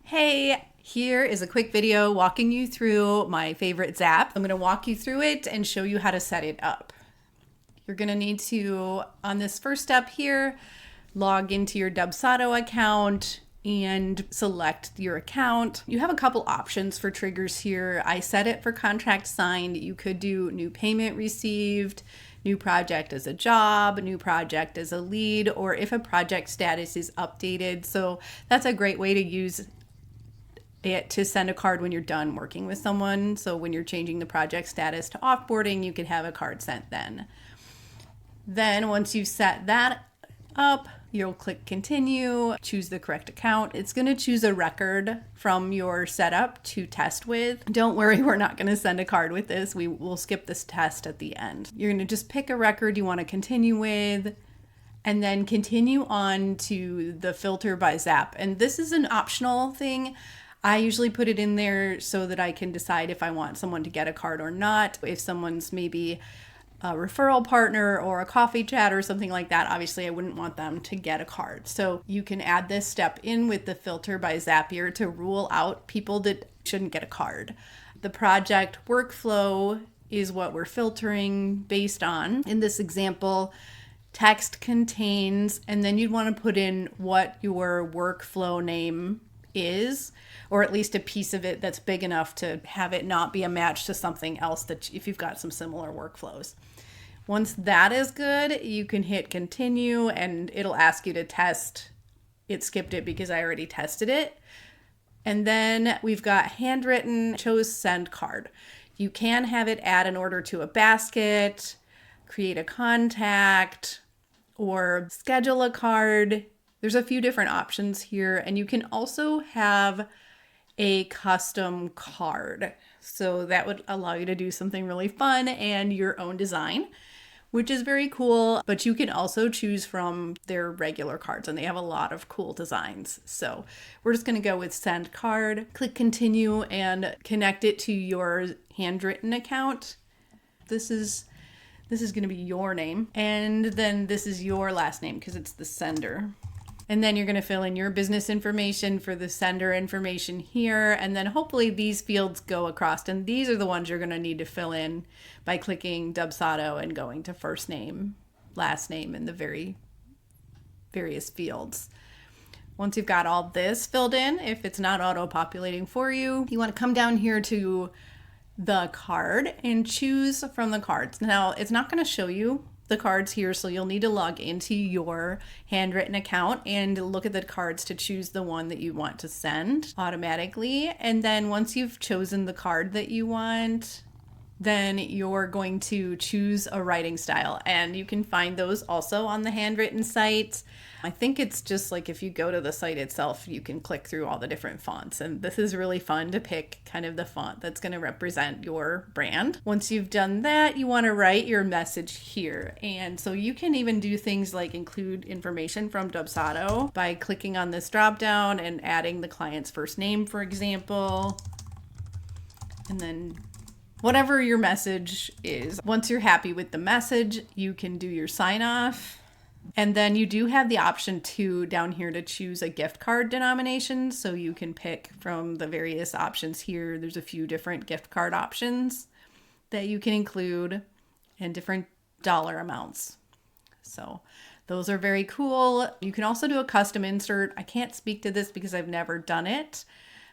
Hey, here is a quick video walking you through my favorite Zap. I'm going to walk you through it and show you how to set it up. You're going to need to, on this first step here, log into your Dubsado account and select your account. You have a couple options for triggers here. I set it for contract signed. You could do new payment received, new project as a job, new project as a lead, or if a project status is updated. So that's a great way to use it to send a card when you're done working with someone. So when you're changing the project status to offboarding, you could have a card sent then. Then once you've set that up, you'll click continue, choose the correct account. It's going to choose a record from your setup to test with. Don't worry, we're not going to send a card with this. We will skip this test at the end. You're going to just pick a record you want to continue with, and then continue on to the filter by Zap. And this is an optional thing. I usually put it in there so that I can decide if I want someone to get a card or not. If someone's maybe a referral partner or a coffee chat or something like that, obviously I wouldn't want them to get a card. So you can add this step in with the filter by Zapier to rule out people that shouldn't get a card. The project workflow is what we're filtering based on. In this example, text contains, and then you'd want to put in what your workflow name is, or at least a piece of it that's big enough to have it not be a match to something else that if you've got some similar workflows. Once that is good, you can hit continue and it'll ask you to test. It skipped it because I already tested it. And then we've got handwritten, chose send card. You can have it add an order to a basket, create a contact, or schedule a card. There's a few different options here, and you can also have a custom card. So that would allow you to do something really fun and your own design, which is very cool. But you can also choose from their regular cards, and they have a lot of cool designs. So we're just going to go with send card, click continue, and connect it to your handwritten account. This is going to be your name, and then this is your last name because it's the sender. And then you're going to fill in your business information for the sender information here. And then hopefully these fields go across. And these are the ones you're going to need to fill in by clicking Dubsado and going to first name, last name, and the various fields. Once you've got all this filled in, if it's not auto-populating for you, you want to come down here to the card and choose from the cards. Now, it's not going to show you the cards here, so you'll need to log into your handwritten account and look at the cards to choose the one that you want to send automatically. And then once you've chosen the card that you want, then you're going to choose a writing style, and you can find those also on the handwritten site. I think it's just like if you go to the site itself, you can click through all the different fonts, and this is really fun to pick kind of the font that's going to represent your brand. Once you've done that, you want to write your message here. And so you can even do things like include information from Dubsado by clicking on this drop down and adding the client's first name, for example, and then whatever your message is. Once you're happy with the message, you can do your sign off. And then you do have the option too down here to choose a gift card denomination. So you can pick from the various options here. There's a few different gift card options that you can include and different dollar amounts. So those are very cool. You can also do a custom insert. I can't speak to this because I've never done it,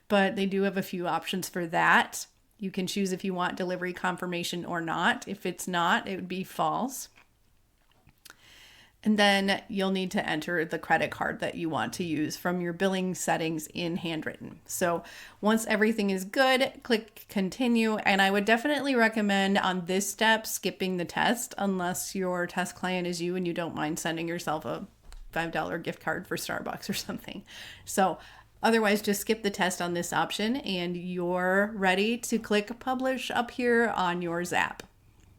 but they do have a few options for that. You can choose if you want delivery confirmation or not. If it's not, it would be false. And then you'll need to enter the credit card that you want to use from your billing settings in handwritten. So once everything is good, click continue. And I would definitely recommend on this step skipping the test unless your test client is you and you don't mind sending yourself a $5 gift card for Starbucks or something. So otherwise, just skip the test on this option and you're ready to click publish up here on your Zap.